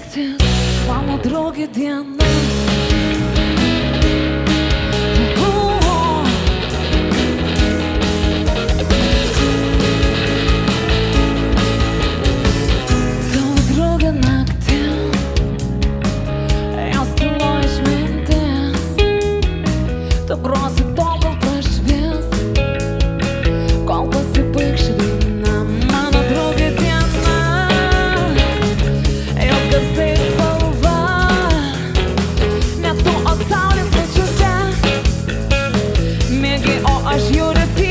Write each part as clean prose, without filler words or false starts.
naktis, mano draugė diena. Tavo draugė naktis, jos tylo išmintis, tu grosi tol, kol prašvies, kol pasibaigs ši daina. Mano draugė diena, jos garsai spalva, ne tu, o saulės pačiuose, mėgiai, o aš judesy.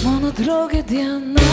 Mano draugė diena.